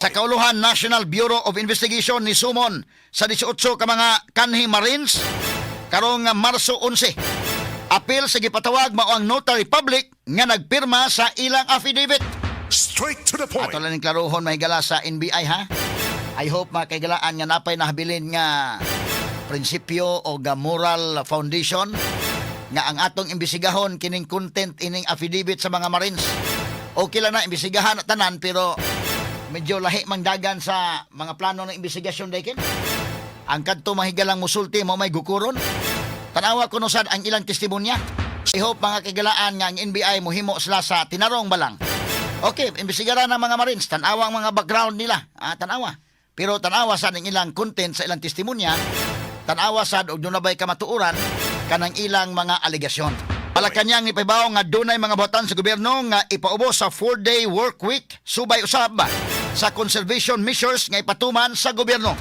Sa kauluhan, National Bureau of Investigation ni sumon sa 18 ka mga kanhi Marines karong Marso 11. Apil sa gipatawag mao ang notary public nga nagpirma sa ilang affidavit. Straight to the point. Ato lang klarohon mahigala sa NBI ha. I hope makaigalaan nga napay nahabilin nga prinsipyo o ga moral foundation nga ang atong imbestigahon kining content ining affidavit sa mga Marines. Okay lang na imbestigahan at tanan pero medyo lahi mangdagan sa mga plano ng investigasyon daykin. Ang kadto mahigalang musulti mo may gukuron. Tanawa kuno sad ang ilang testimonya. I hope mga kagalaan nga ang NBI mohimo sila sa tinarong balang. Okay, imbestigaran ng mga Marines, tanawa ang mga background nila. Tanawa. Pero tanawa sad ang ilang content sa ilang testimonya. Tanawa sad og dunay kamatuoran kanang ilang mga aligasyon. Malakanyang ipahibaw nga dunay mga botan sa gobyerno nga ipaubos sa 4-day work week subay usab sa conservation measures nga ipatuman sa gobyerno.